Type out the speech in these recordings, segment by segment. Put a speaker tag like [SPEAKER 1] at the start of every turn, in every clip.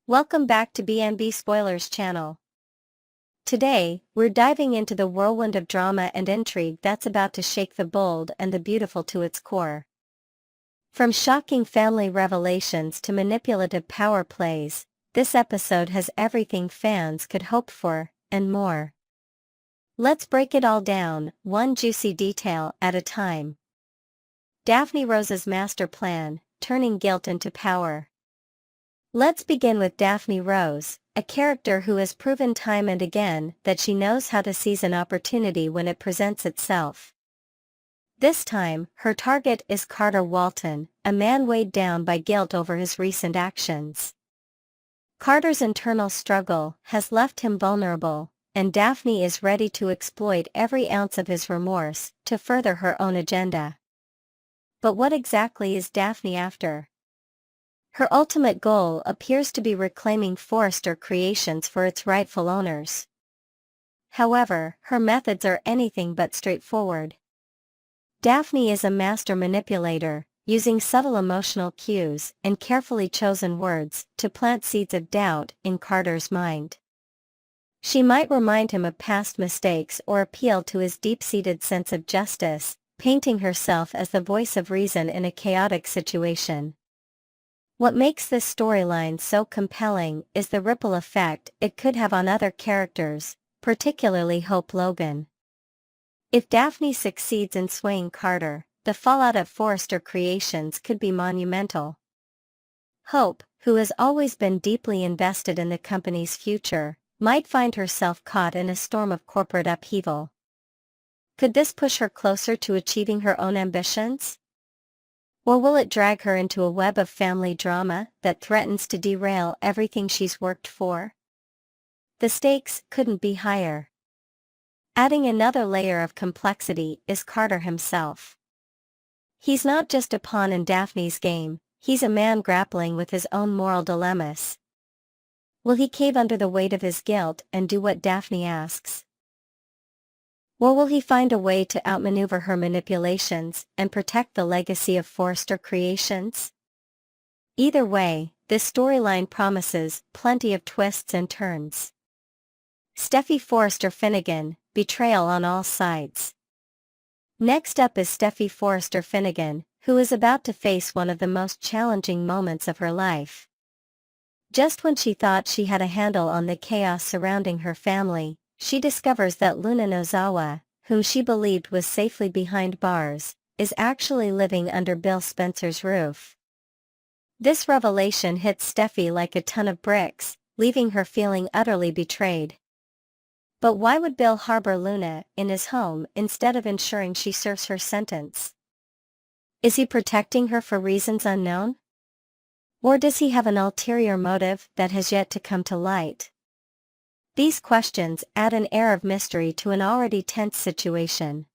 [SPEAKER 1] Welcome back to BNB Spoilers channel. Today, we're diving into the whirlwind of drama and intrigue that's about to shake the bold and the beautiful to its core. From shocking family revelations to manipulative power plays, this episode has everything fans could hope for, and more. Let's break it all down, one juicy detail at a time. Daphne Rose's master plan, turning guilt into power. Let's begin with Daphne Rose, a character who has proven time and again that she knows how to seize an opportunity when it presents itself. This time, her target is Carter Walton, a man weighed down by guilt over his recent actions. Carter's internal struggle has left him vulnerable, and Daphne is ready to exploit every ounce of his remorse to further her own agenda. But what exactly is Daphne after? Her ultimate goal appears to be reclaiming Forrester Creations for its rightful owners. However, her methods are anything but straightforward. Daphne is a master manipulator, using subtle emotional cues and carefully chosen words to plant seeds of doubt in Carter's mind. She might remind him of past mistakes or appeal to his deep-seated sense of justice, painting herself as the voice of reason in a chaotic situation. What makes this storyline so compelling is the ripple effect it could have on other characters, particularly Hope Logan. If Daphne succeeds in swaying Carter, the fallout of Forrester Creations could be monumental. Hope, who has always been deeply invested in the company's future, might find herself caught in a storm of corporate upheaval. Could this push her closer to achieving her own ambitions? Or will it drag her into a web of family drama that threatens to derail everything she's worked for? The stakes couldn't be higher. Adding another layer of complexity is Carter himself. He's not just a pawn in Daphne's game, he's a man grappling with his own moral dilemmas. Will he cave under the weight of his guilt and do what Daphne asks? Or will he find a way to outmaneuver her manipulations and protect the legacy of Forrester Creations? Either way, this storyline promises plenty of twists and turns. Steffy Forrester Finnegan, betrayal on all sides. Next up is Steffy Forrester Finnegan, who is about to face one of the most challenging moments of her life. Just when she thought she had a handle on the chaos surrounding her family, she discovers that Luna Nozawa, whom she believed was safely behind bars, is actually living under Bill Spencer's roof. This revelation hits Steffy like a ton of bricks, leaving her feeling utterly betrayed. But why would Bill harbor Luna in his home instead of ensuring she serves her sentence? Is he protecting her for reasons unknown? Or does he have an ulterior motive that has yet to come to light? These questions add an air of mystery to an already tense situation.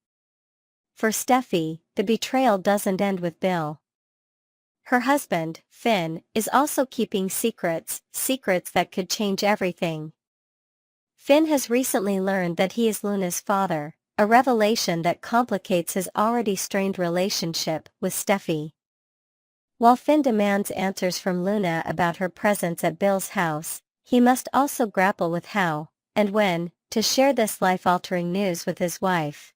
[SPEAKER 1] For Steffy, the betrayal doesn't end with Bill. Her husband, Finn, is also keeping secrets that could change everything. Finn has recently learned that he is Luna's father, a revelation that complicates his already strained relationship with Steffy. While Finn demands answers from Luna about her presence at Bill's house, he must also grapple with how, and when, to share this life-altering news with his wife.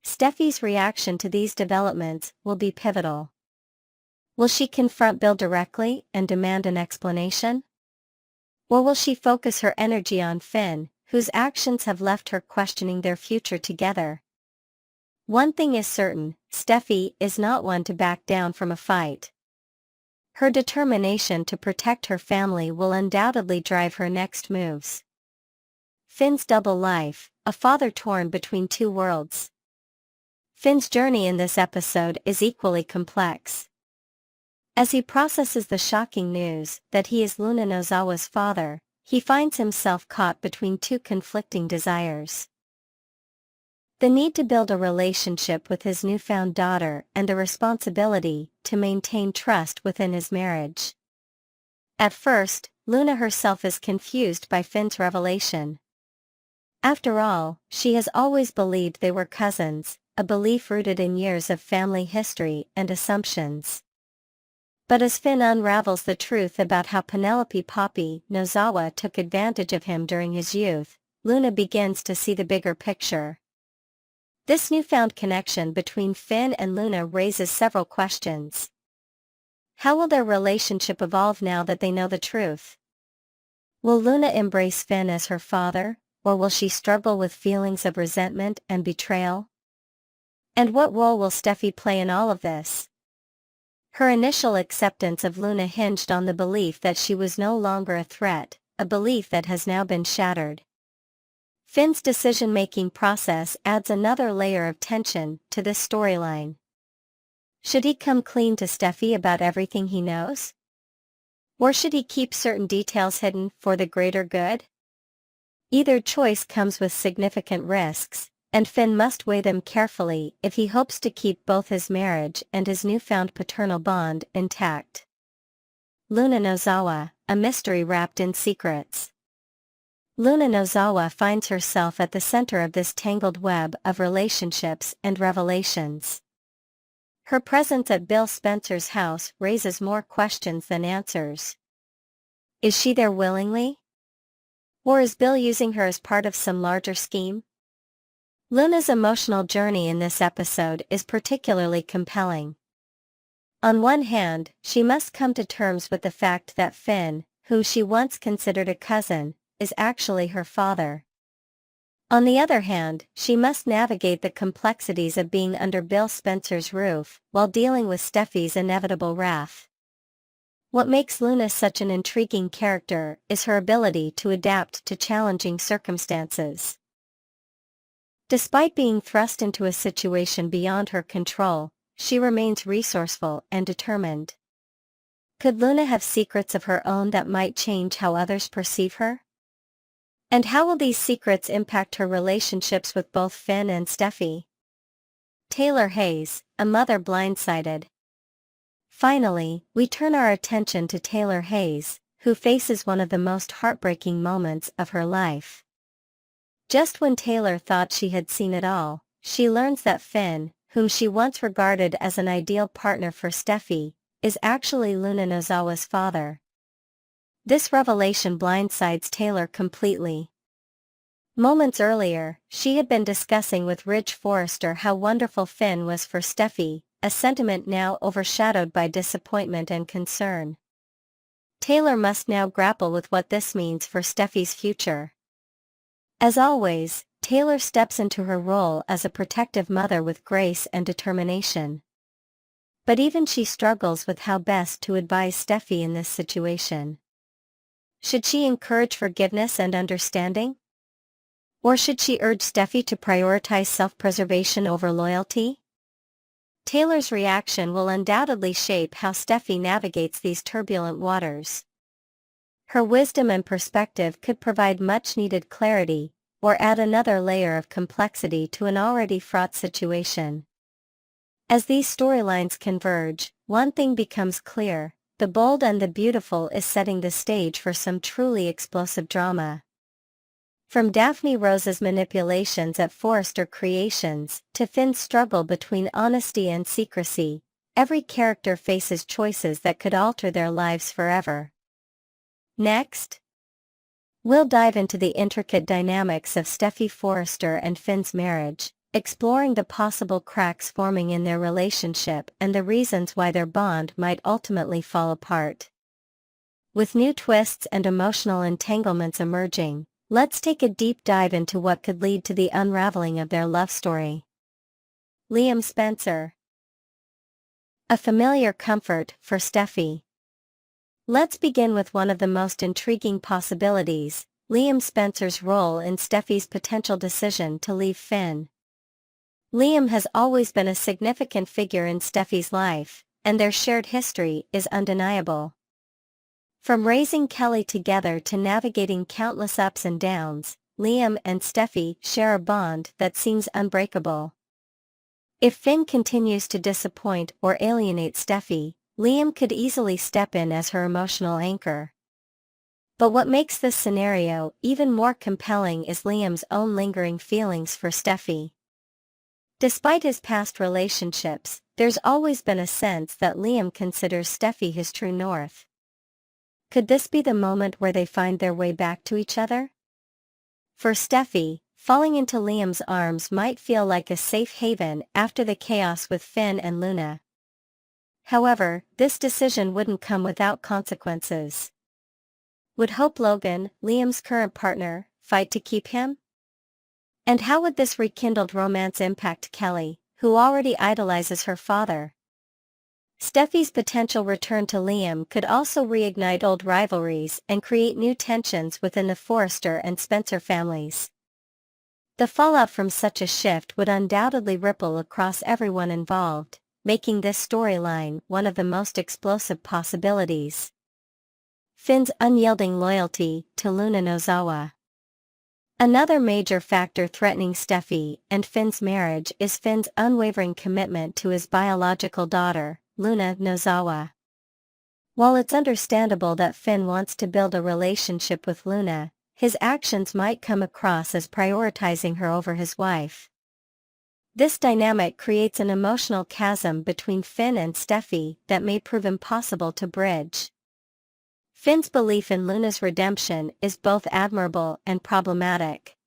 [SPEAKER 1] Steffy's reaction to these developments will be pivotal. Will she confront Bill directly and demand an explanation? Or will she focus her energy on Finn, whose actions have left her questioning their future together? One thing is certain, Steffy is not one to back down from a fight. Her determination to protect her family will undoubtedly drive her next moves. Finn's double life, a father torn between two worlds. Finn's journey in this episode is equally complex. As he processes the shocking news that he is Luna Nozawa's father, he finds himself caught between two conflicting desires. The need to build a relationship with his newfound daughter and the responsibility to maintain trust within his marriage. At first, Luna herself is confused by Finn's revelation. After all, she has always believed they were cousins, a belief rooted in years of family history and assumptions. But as Finn unravels the truth about how Penelope Poppy Nozawa took advantage of him during his youth, Luna begins to see the bigger picture. This newfound connection between Finn and Luna raises several questions. How will their relationship evolve now that they know the truth? Will Luna embrace Finn as her father, or will she struggle with feelings of resentment and betrayal? And what role will Steffy play in all of this? Her initial acceptance of Luna hinged on the belief that she was no longer a threat, a belief that has now been shattered. Finn's decision-making process adds another layer of tension to this storyline. Should he come clean to Steffy about everything he knows? Or should he keep certain details hidden for the greater good? Either choice comes with significant risks, and Finn must weigh them carefully if he hopes to keep both his marriage and his newfound paternal bond intact. Luna Nozawa, a mystery wrapped in secrets. Luna Nozawa finds herself at the center of this tangled web of relationships and revelations. Her presence at Bill Spencer's house raises more questions than answers. Is she there willingly? Or is Bill using her as part of some larger scheme? Luna's emotional journey in this episode is particularly compelling. On one hand, she must come to terms with the fact that Finn, who she once considered a cousin, is actually her father. On the other hand, she must navigate the complexities of being under Bill Spencer's roof while dealing with Steffy's inevitable wrath. What makes Luna such an intriguing character is her ability to adapt to challenging circumstances. Despite being thrust into a situation beyond her control, she remains resourceful and determined. Could Luna have secrets of her own that might change how others perceive her? And how will these secrets impact her relationships with both Finn and Steffy? Taylor Hayes, a mother blindsided. Finally, we turn our attention to Taylor Hayes, who faces one of the most heartbreaking moments of her life. Just when Taylor thought she had seen it all, she learns that Finn, whom she once regarded as an ideal partner for Steffy, is actually Luna Nozawa's father. This revelation blindsides Taylor completely. Moments earlier, she had been discussing with Ridge Forrester how wonderful Finn was for Steffy, a sentiment now overshadowed by disappointment and concern. Taylor must now grapple with what this means for Steffy's future. As always, Taylor steps into her role as a protective mother with grace and determination. But even she struggles with how best to advise Steffy in this situation. Should she encourage forgiveness and understanding? Or should she urge Steffy to prioritize self-preservation over loyalty? Taylor's reaction will undoubtedly shape how Steffy navigates these turbulent waters. Her wisdom and perspective could provide much-needed clarity, or add another layer of complexity to an already fraught situation. As these storylines converge, one thing becomes clear: the bold and the beautiful is setting the stage for some truly explosive drama. From Daphne Rose's manipulations at Forrester Creations to Finn's struggle between honesty and secrecy, every character faces choices that could alter their lives forever. Next, we'll dive into the intricate dynamics of Steffy Forrester and Finn's marriage, exploring the possible cracks forming in their relationship and the reasons why their bond might ultimately fall apart. With new twists and emotional entanglements emerging, let's take a deep dive into what could lead to the unraveling of their love story. Liam Spencer. A familiar comfort for Steffy. Let's begin with one of the most intriguing possibilities: Liam Spencer's role in Steffy's potential decision to leave Finn. Liam has always been a significant figure in Steffy's life, and their shared history is undeniable. From raising Kelly together to navigating countless ups and downs, Liam and Steffy share a bond that seems unbreakable. If Finn continues to disappoint or alienate Steffy, Liam could easily step in as her emotional anchor. But what makes this scenario even more compelling is Liam's own lingering feelings for Steffy. Despite his past relationships, There's always been a sense that Liam considers Steffy his true north. Could this be the moment where they find their way back to each other? For Steffy, falling into Liam's arms might feel like a safe haven after the chaos with Finn and Luna. However, this decision wouldn't come without consequences. Would Hope Logan, Liam's current partner, fight to keep him? And how would this rekindled romance impact Kelly, who already idolizes her father? Steffy's potential return to Liam could also reignite old rivalries and create new tensions within the Forrester and Spencer families. The fallout from such a shift would undoubtedly ripple across everyone involved, making this storyline one of the most explosive possibilities. Finn's unyielding loyalty to Luna Nozawa. Another major factor threatening Steffy and Finn's marriage is Finn's unwavering commitment to his biological daughter, Luna Nozawa. While it's understandable that Finn wants to build a relationship with Luna, his actions might come across as prioritizing her over his wife. This dynamic creates an emotional chasm between Finn and Steffy that may prove impossible to bridge. Finn's belief in Luna's redemption is both admirable and problematic.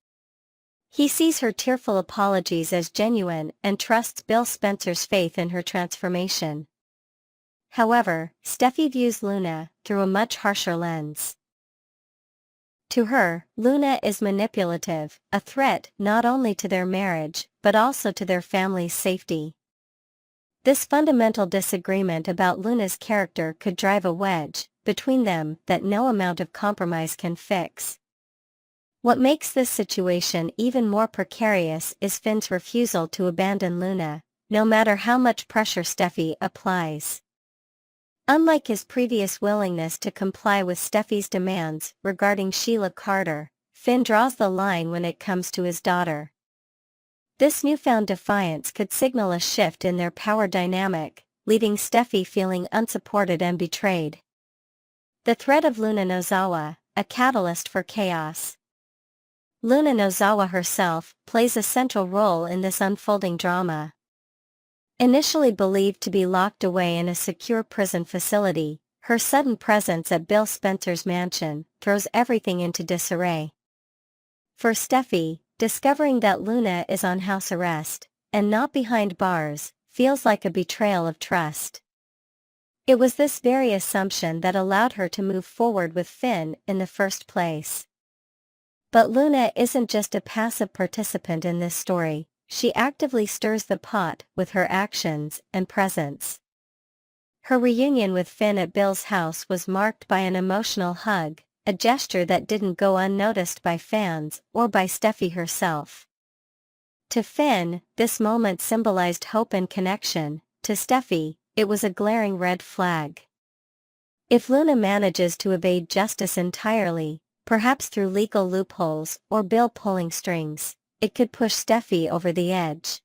[SPEAKER 1] He sees her tearful apologies as genuine and trusts Bill Spencer's faith in her transformation. However, Steffy views Luna through a much harsher lens. To her, Luna is manipulative, a threat not only to their marriage, but also to their family's safety. This fundamental disagreement about Luna's character could drive a wedge between them that no amount of compromise can fix. What makes this situation even more precarious is Finn's refusal to abandon Luna, no matter how much pressure Steffy applies. Unlike his previous willingness to comply with Steffy's demands regarding Sheila Carter, Finn draws the line when it comes to his daughter. This newfound defiance could signal a shift in their power dynamic, leaving Steffy feeling unsupported and betrayed. The threat of Luna Nozawa, a catalyst for chaos. Luna Nozawa herself plays a central role in this unfolding drama. Initially believed to be locked away in a secure prison facility, her sudden presence at Bill Spencer's mansion throws everything into disarray. For Steffy, discovering that Luna is on house arrest, and not behind bars, feels like a betrayal of trust. It was this very assumption that allowed her to move forward with Finn in the first place. But Luna isn't just a passive participant in this story, she actively stirs the pot with her actions and presence. Her reunion with Finn at Bill's house was marked by an emotional hug, a gesture that didn't go unnoticed by fans or by Steffy herself. To Finn, this moment symbolized hope and connection. To Steffy, it was a glaring red flag. If Luna manages to evade justice entirely, perhaps through legal loopholes or Bill pulling strings, it could push Steffy over the edge.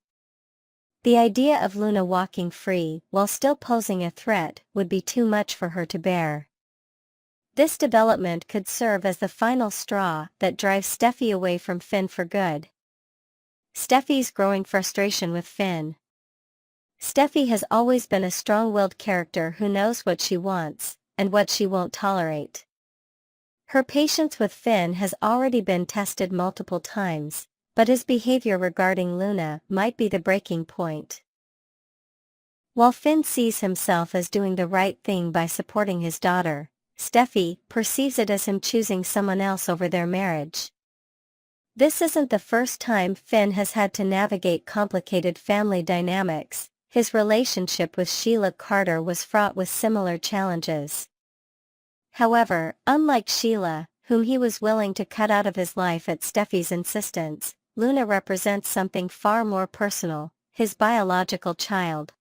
[SPEAKER 1] The idea of Luna walking free while still posing a threat would be too much for her to bear. This development could serve as the final straw that drives Steffy away from Finn for good. Steffy's growing frustration with Finn. Steffy has always been a strong-willed character who knows what she wants, and what she won't tolerate. Her patience with Finn has already been tested multiple times, but his behavior regarding Luna might be the breaking point. While Finn sees himself as doing the right thing by supporting his daughter, Steffy perceives it as him choosing someone else over their marriage. This isn't the first time Finn has had to navigate complicated family dynamics. His relationship with Sheila Carter was fraught with similar challenges. However, unlike Sheila, whom he was willing to cut out of his life at Steffy's insistence, Luna represents something far more personal, his biological child.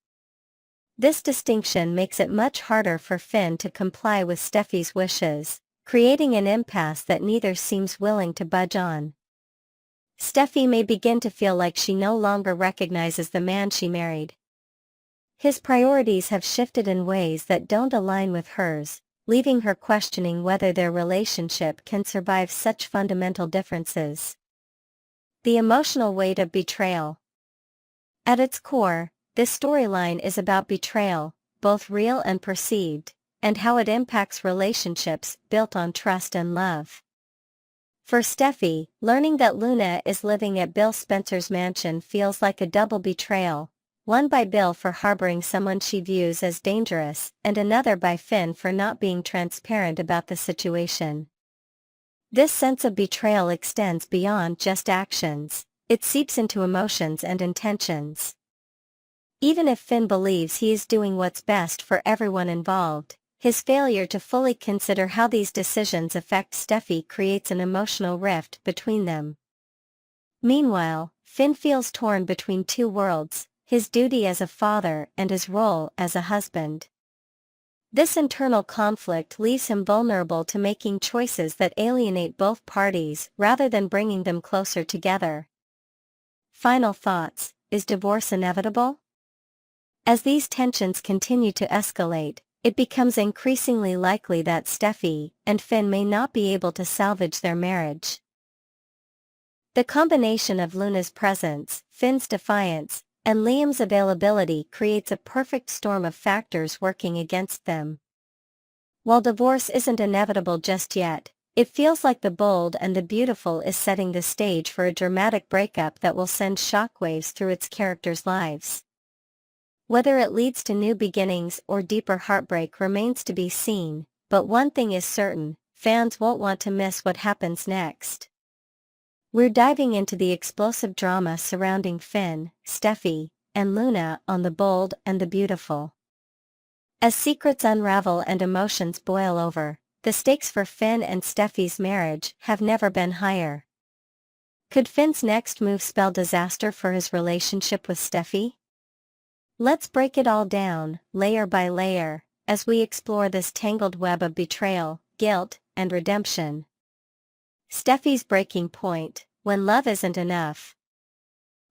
[SPEAKER 1] This distinction makes it much harder for Finn to comply with Steffy's wishes, creating an impasse that neither seems willing to budge on. Steffy may begin to feel like she no longer recognizes the man she married. His priorities have shifted in ways that don't align with hers, leaving her questioning whether their relationship can survive such fundamental differences. The emotional weight of betrayal. At its core, this storyline is about betrayal, both real and perceived, and how it impacts relationships built on trust and love. For Steffy, learning that Luna is living at Bill Spencer's mansion feels like a double betrayal, one by Bill for harboring someone she views as dangerous, and another by Finn for not being transparent about the situation. This sense of betrayal extends beyond just actions, it seeps into emotions and intentions. Even if Finn believes he is doing what's best for everyone involved, his failure to fully consider how these decisions affect Steffy creates an emotional rift between them. Meanwhile, Finn feels torn between two worlds, his duty as a father and his role as a husband. This internal conflict leaves him vulnerable to making choices that alienate both parties rather than bringing them closer together. Final thoughts: is divorce inevitable? As these tensions continue to escalate, it becomes increasingly likely that Steffy and Finn may not be able to salvage their marriage. The combination of Luna's presence, Finn's defiance, and Liam's availability creates a perfect storm of factors working against them. While divorce isn't inevitable just yet, it feels like The Bold and the Beautiful is setting the stage for a dramatic breakup that will send shockwaves through its characters' lives. Whether it leads to new beginnings or deeper heartbreak remains to be seen, but one thing is certain: fans won't want to miss what happens next. We're diving into the explosive drama surrounding Finn, Steffy, and Luna on The Bold and the Beautiful. As secrets unravel and emotions boil over, the stakes for Finn and Steffy's marriage have never been higher. Could Finn's next move spell disaster for his relationship with Steffy? Let's break it all down, layer by layer, as we explore this tangled web of betrayal, guilt, and redemption. Steffy's breaking point: when love isn't enough.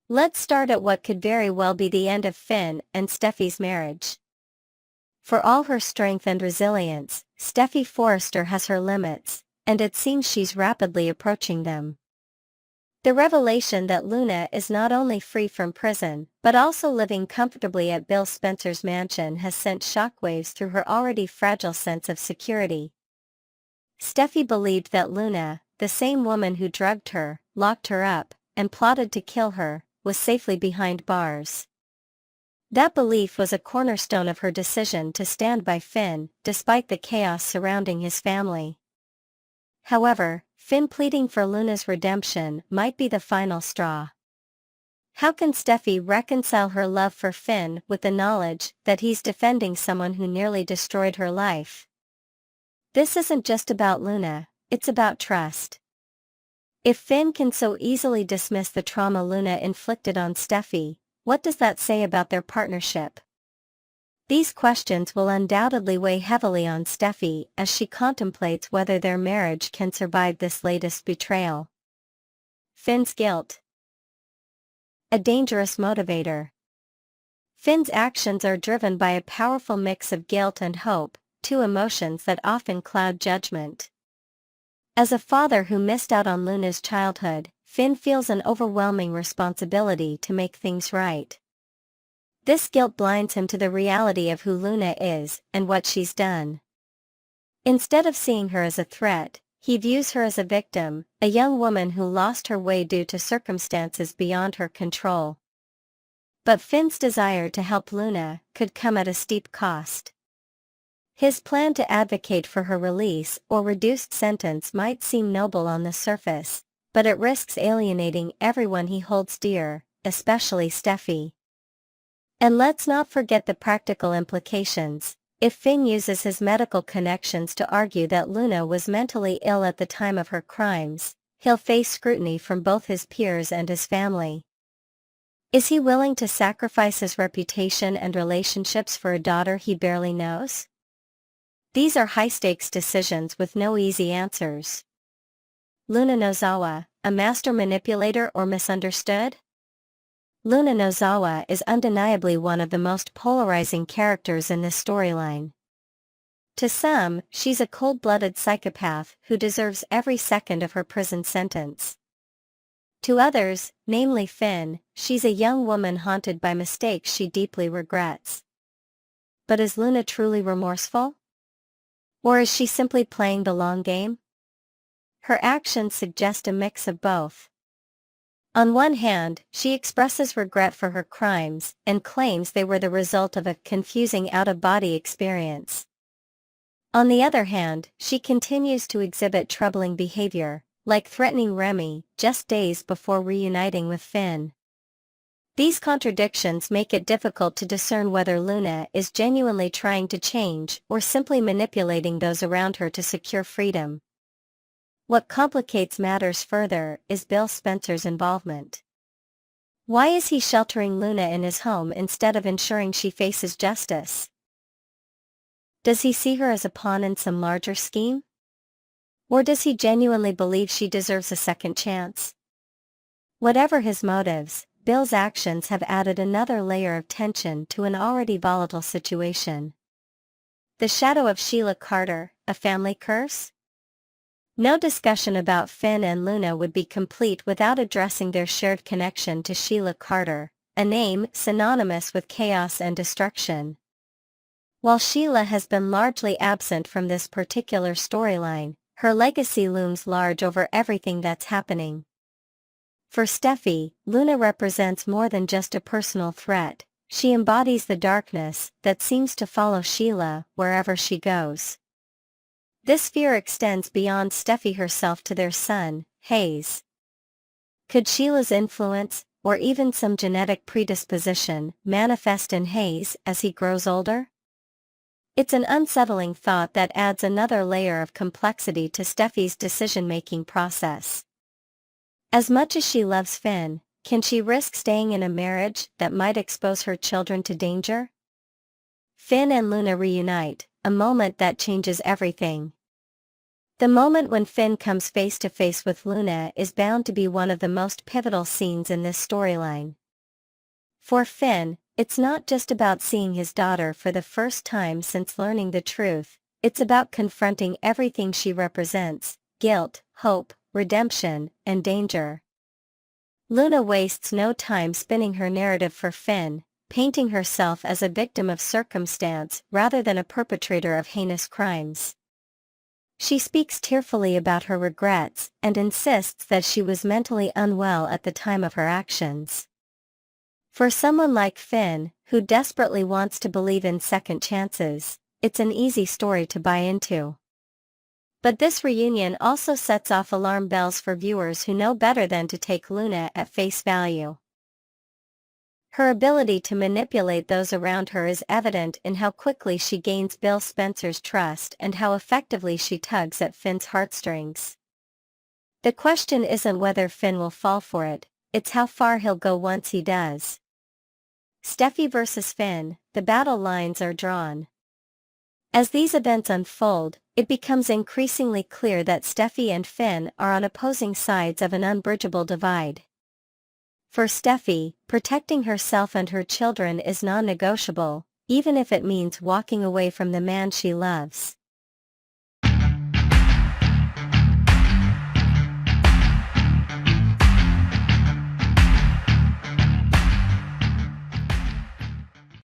[SPEAKER 1] Let's start at what could very well be the end of Finn and Steffy's marriage. For all her strength and resilience, Steffy Forrester has her limits, and it seems she's rapidly approaching them. The revelation that Luna is not only free from prison, but also living comfortably at Bill Spencer's mansion has sent shockwaves through her already fragile sense of security. Steffy believed that Luna, the same woman who drugged her, locked her up, and plotted to kill her, was safely behind bars. That belief was a cornerstone of her decision to stand by Finn, despite the chaos surrounding his family. However, Finn pleading for Luna's redemption might be the final straw. How can Steffy reconcile her love for Finn with the knowledge that he's defending someone who nearly destroyed her life? This isn't just about Luna, it's about trust. If Finn can so easily dismiss the trauma Luna inflicted on Steffy, what does that say about their partnership? These questions will undoubtedly weigh heavily on Steffy as she contemplates whether their marriage can survive this latest betrayal. Finn's guilt. A dangerous motivator. Finn's actions are driven by a powerful mix of guilt and hope, two emotions that often cloud judgment. As a father who missed out on Luna's childhood, Finn feels an overwhelming responsibility to make things right. This guilt blinds him to the reality of who Luna is and what she's done. Instead of seeing her as a threat, he views her as a victim, a young woman who lost her way due to circumstances beyond her control. But Finn's desire to help Luna could come at a steep cost. His plan to advocate for her release or reduced sentence might seem noble on the surface, but it risks alienating everyone he holds dear, especially Steffy. And let's not forget the practical implications. If Finn uses his medical connections to argue that Luna was mentally ill at the time of her crimes, he'll face scrutiny from both his peers and his family. Is he willing to sacrifice his reputation and relationships for a daughter he barely knows? These are high-stakes decisions with no easy answers. Luna Nozawa, a master manipulator or misunderstood? Luna Nozawa is undeniably one of the most polarizing characters in this storyline. To some, she's a cold-blooded psychopath who deserves every second of her prison sentence. To others, namely Finn, she's a young woman haunted by mistakes she deeply regrets. But is Luna truly remorseful? Or is she simply playing the long game? Her actions suggest a mix of both. On one hand, she expresses regret for her crimes and claims they were the result of a confusing out-of-body experience. On the other hand, she continues to exhibit troubling behavior, like threatening Remy just days before reuniting with Finn. These contradictions make it difficult to discern whether Luna is genuinely trying to change or simply manipulating those around her to secure freedom. What complicates matters further is Bill Spencer's involvement. Why is he sheltering Luna in his home instead of ensuring she faces justice? Does he see her as a pawn in some larger scheme? Or does he genuinely believe she deserves a second chance? Whatever his motives, Bill's actions have added another layer of tension to an already volatile situation. The shadow of Sheila Carter, a family curse? No discussion about Finn and Luna would be complete without addressing their shared connection to Sheila Carter, a name synonymous with chaos and destruction. While Sheila has been largely absent from this particular storyline, her legacy looms large over everything that's happening. For Steffy, Luna represents more than just a personal threat. She embodies the darkness that seems to follow Sheila wherever she goes. This fear extends beyond Steffy herself to their son, Hayes. Could Sheila's influence, or even some genetic predisposition, manifest in Hayes as he grows older? It's an unsettling thought that adds another layer of complexity to Steffy's decision-making process. As much as she loves Finn, can she risk staying in a marriage that might expose her children to danger? Finn and Luna reunite, a moment that changes everything. The moment when Finn comes face to face with Luna is bound to be one of the most pivotal scenes in this storyline. For Finn, it's not just about seeing his daughter for the first time since learning the truth, it's about confronting everything she represents: guilt, hope, redemption, and danger. Luna wastes no time spinning her narrative for Finn, painting herself as a victim of circumstance rather than a perpetrator of heinous crimes. She speaks tearfully about her regrets and insists that she was mentally unwell at the time of her actions. For someone like Finn, who desperately wants to believe in second chances, it's an easy story to buy into. But this reunion also sets off alarm bells for viewers who know better than to take Luna at face value. Her ability to manipulate those around her is evident in how quickly she gains Bill Spencer's trust and how effectively she tugs at Finn's heartstrings. The question isn't whether Finn will fall for it, it's how far he'll go once he does. Steffy versus Finn, the battle lines are drawn. As these events unfold, it becomes increasingly clear that Steffy and Finn are on opposing sides of an unbridgeable divide. For Steffy, protecting herself and her children is non-negotiable, even if it means walking away from the man she loves.